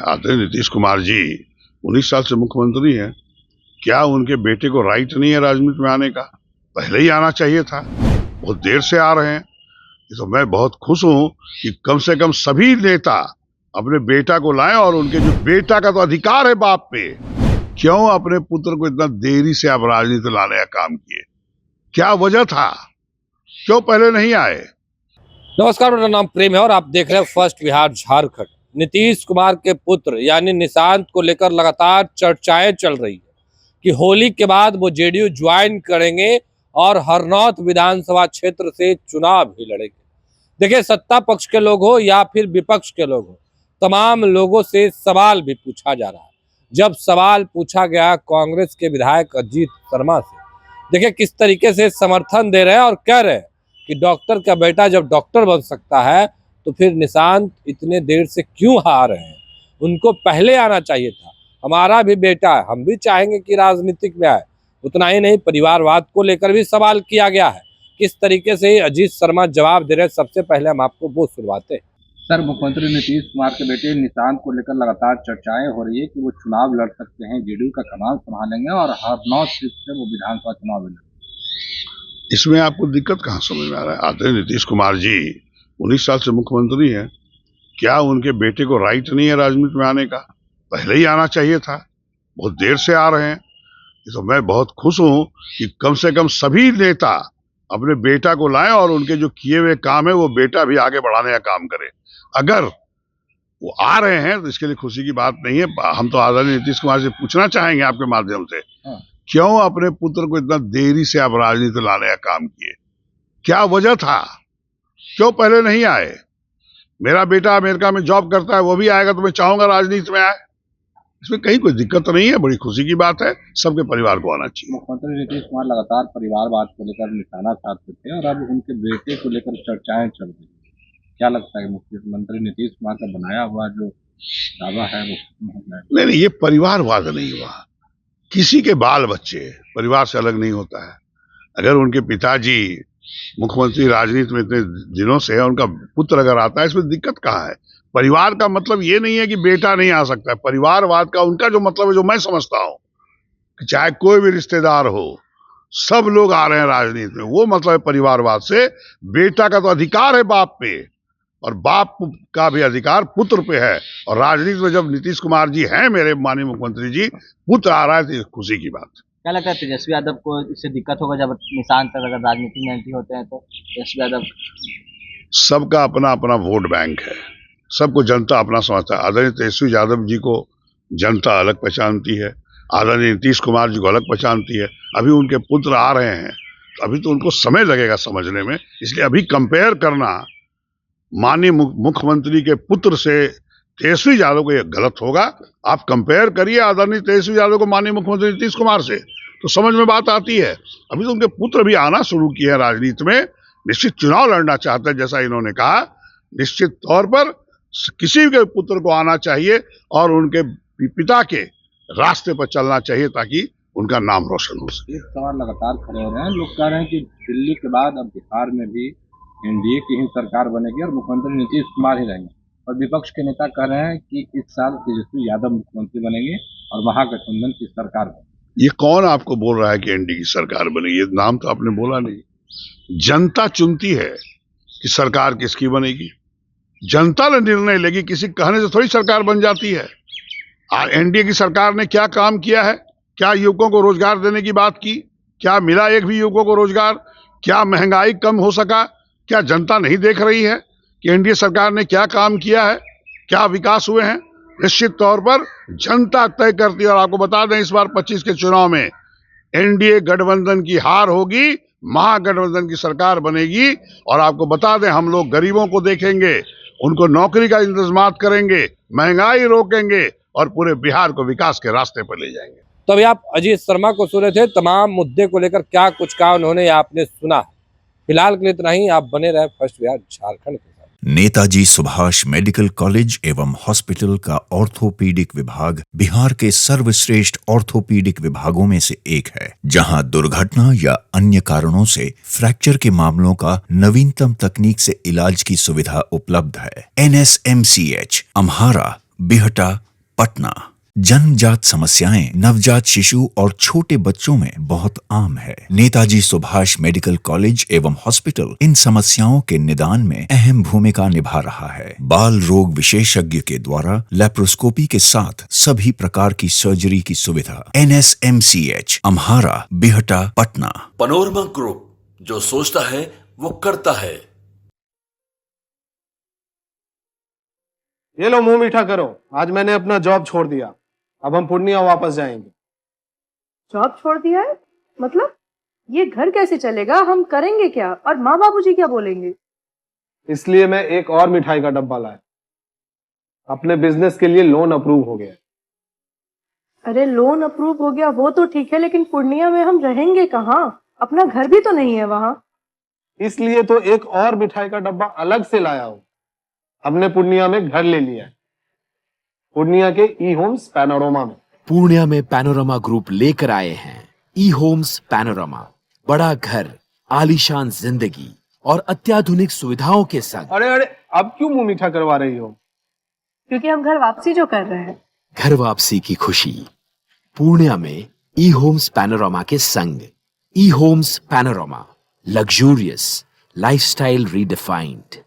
आदरणीय नीतीश कुमार जी 19 साल से मुख्यमंत्री हैं। क्या उनके बेटे को राइट नहीं है राजनीति में आने का? पहले ही आना चाहिए था। बहुत देर से आ रहे हैं। तो मैं बहुत खुश हूं कि कम से कम सभी नेता अपने बेटा को लाएं, और उनके जो बेटा का तो अधिकार है बाप पे, क्यों अपने पुत्र को इतना देरी से आप राजनीति लाने का काम किए? क्या वजह था? क्यों पहले नहीं आए? नमस्कार, मेरा नाम प्रेम है और आप देख रहे हैं फर्स्ट बिहार झारखंड। नीतीश कुमार के पुत्र यानी निशांत को लेकर लगातार चर्चाएं चल रही है कि होली के बाद वो जेडीयू ज्वाइन करेंगे और हरनौत विधानसभा क्षेत्र से चुनाव भी लड़ेंगे। देखिए, सत्ता पक्ष के लोग हो या फिर विपक्ष के लोग हो, तमाम लोगों से सवाल भी पूछा जा रहा है। जब सवाल पूछा गया कांग्रेस के विधायक अजीत शर्मा से, देखिए किस तरीके से समर्थन दे रहे हैं और कह रहे हैं कि डॉक्टर का बेटा जब डॉक्टर बन सकता है तो फिर निशांत इतने देर से क्यों आ रहे हैं? उनको पहले आना चाहिए था। हमारा भी बेटा है, हम भी चाहेंगे कि राजनीतिक में आए। उतना ही नहीं, परिवारवाद को लेकर भी सवाल किया गया है। किस तरीके से अजीत शर्मा जवाब दे रहे हैं, सबसे पहले हम आपको वो सुनवाते हैं। सर, मुख्यमंत्री नीतीश कुमार के बेटे निशांत को लेकर लगातार चर्चाएं हो रही है कि वो चुनाव लड़ सकते हैं, जेडीयू का कमान संभालेंगे और हरनौत सीट से वो विधानसभा चुनाव लड़ेंगे। इसमें आपको दिक्कत कहाँ समझ में आ रहा है? आदरणीय नीतीश कुमार जी 19 साल से मुख्यमंत्री हैं। क्या उनके बेटे को राइट नहीं है राजनीति में आने का? पहले ही आना चाहिए था। बहुत देर से आ रहे हैं। तो मैं बहुत खुश हूं कि कम से कम सभी नेता अपने बेटा को लाएं, और उनके जो किए हुए काम है वो बेटा भी आगे बढ़ाने का काम करे। अगर वो आ रहे हैं तो इसके लिए खुशी की बात नहीं है। हम तो आदरणीय नीतीश कुमार से पूछना चाहेंगे आपके माध्यम से, क्यों अपने पुत्र को इतना देरी से आप राजनीति लाने का काम किए? क्या वजह था? क्यों पहले नहीं आए? मेरा बेटा अमेरिका में जॉब करता है, वो भी आएगा तो मैं चाहूंगा राजनीति में आए। इसमें कहीं कोई दिक्कत नहीं है, बड़ी खुशी की बात है। सबके परिवार को आना चाहिए। मुख्यमंत्री नीतीश कुमार लगातार परिवारवाद को लेकर निशाना साधते थे और अब उनके बेटे को लेकर चर्चाएं चल रही है। क्या लगता है मुख्यमंत्री नीतीश कुमार का बनाया हुआ जो दावा है वो नहीं, ये परिवारवाद नहीं हुआ। किसी के बाल बच्चे परिवार से अलग नहीं होता है। अगर उनके पिताजी मुख्यमंत्री राजनीति में इतने दिनों से है, उनका पुत्र अगर आता है, इसमें दिक्कत कहाँ है? परिवार का मतलब ये नहीं है कि बेटा नहीं आ सकता है। परिवारवाद का उनका जो मतलब है, जो मैं समझता हूँ कि चाहे कोई भी रिश्तेदार हो, सब लोग आ रहे हैं राजनीति में, वो मतलब है परिवारवाद से। बेटा का तो अधिकार है बाप पे, और बाप का भी अधिकार पुत्र पे है। और राजनीति में जब नीतीश कुमार जी हैं, मेरे माननीय मुख्यमंत्री जी, पुत्र आ रहा है तो खुशी की बात। क्या लगता है तेजस्वी यादव को इससे दिक्कत होगा जब निशांत अगर राजनीति में एंट्री होते हैं? तो तेजस्वी यादव, सबका अपना अपना वोट बैंक है, सबको जनता अपना समझता है। आदरणीय तेजस्वी यादव जी को जनता अलग पहचानती है, आदरणीय नीतीश कुमार जी को अलग पहचानती है। अभी उनके पुत्र आ रहे हैं तो अभी तो उनको समय लगेगा समझने में। इसलिए अभी कंपेयर करना माननीय मुख्यमंत्री के पुत्र से तेजस्वी यादव को, यह गलत होगा। आप कंपेयर करिए आदरणीय तेजस्वी यादव को माननीय मुख्यमंत्री नीतीश कुमार से, तो समझ में बात आती है। अभी तो उनके पुत्र भी आना शुरू किए हैं राजनीति में, निश्चित चुनाव लड़ना चाहते हैं। जैसा इन्होंने कहा, निश्चित तौर पर किसी के पुत्र को आना चाहिए और उनके पिता के रास्ते पर चलना चाहिए, ताकि उनका नाम रोशन हो सके। सवाल लगातार खड़े हो रहे हैं। लोग कह रहे हैं कि दिल्ली के बाद अब बिहार में भी एनडीए की ही सरकार बनेगी और मुख्यमंत्री नीतीश कुमार ही रहेंगे, और विपक्ष के नेता कह रहे हैं कि इस साल तेजस्वी यादव मुख्यमंत्री बनेंगे और महागठबंधन की सरकार बनेगी। ये कौन आपको बोल रहा है कि एनडीए की सरकार बनेगी? ये नाम तो आपने बोला नहीं। जनता चुनती है कि सरकार किसकी बनेगी। जनता ने निर्णय लेगी, किसी कहने से थोड़ी सरकार बन जाती है। एनडीए की सरकार ने क्या काम किया है? क्या युवकों को रोजगार देने की बात की? क्या मिला एक भी युवकों को रोजगार? क्या महंगाई कम हो सका? क्या जनता नहीं देख रही है कि एनडीए सरकार ने क्या काम किया है, क्या विकास हुए हैं? निश्चित तौर पर जनता तय करती है। और आपको बता दें, इस बार 25 के चुनाव में एनडीए गठबंधन की हार होगी, महागठबंधन की सरकार बनेगी। और आपको बता दें, हम लोग गरीबों को देखेंगे, उनको नौकरी का इंतजाम करेंगे, महंगाई रोकेंगे और पूरे बिहार को विकास के रास्ते पर ले जाएंगे। तो अभी आप अजीत शर्मा को सुने थे, तमाम मुद्दे को लेकर क्या कुछ कहा उन्होंने, आपने सुना। फिलहाल के लिए इतना ही। आप बने रहे फर्स्ट बिहार झारखंड के साथ। नेताजी सुभाष मेडिकल कॉलेज एवं हॉस्पिटल का ऑर्थोपीडिक विभाग बिहार के सर्वश्रेष्ठ ऑर्थोपीडिक विभागों में से एक है, जहां दुर्घटना या अन्य कारणों से फ्रैक्चर के मामलों का नवीनतम तकनीक से इलाज की सुविधा उपलब्ध है। NSMCH, अम्हारा, बिहटा, पटना। जन्मजात समस्याएं नवजात शिशु और छोटे बच्चों में बहुत आम है। नेताजी सुभाष मेडिकल कॉलेज एवं हॉस्पिटल इन समस्याओं के निदान में अहम भूमिका निभा रहा है। बाल रोग विशेषज्ञ के द्वारा लेप्रोस्कोपी के साथ सभी प्रकार की सर्जरी की सुविधा। NSMCH, Amhara, Bihta, Patna. Panorama group, जो सोचता है वो करता है। ये लो मुंह मीठा करो, आज मैंने अपना जॉब छोड़ दिया, अब हम पूर्णिया वापस जाएंगे। जॉब छोड़ दिया है? मतलब ये घर कैसे चलेगा? हम करेंगे क्या? और माँ बाबूजी क्या बोलेंगे? इसलिए मैं एक और मिठाई का डब्बा लाया। अपने बिजनेस के लिए लोन अप्रूव हो गया। अरे लोन अप्रूव हो गया वो तो ठीक है, लेकिन पूर्णिया में हम रहेंगे कहाँ? अपना घर भी तो नहीं है वहाँ। इसलिए तो एक और मिठाई का डब्बा अलग से लाया हूँ। हमने पूर्णिया में घर ले लिया है, पूर्णिया के ई होम्स पैनोरमा में। पूर्णिया में पैनोरमा ग्रुप लेकर आए हैं ई होम्स पैनोरमा। बड़ा घर, आलीशान जिंदगी और अत्याधुनिक सुविधाओं के संग। अरे अरे, अब क्यों मुंह मीठा करवा रही हो? क्योंकि हम घर वापसी जो कर रहे हैं। घर वापसी की खुशी पूर्णिया में ई होम्स पैनोरमा के संग। E homes panorama, luxurious lifestyle redefined.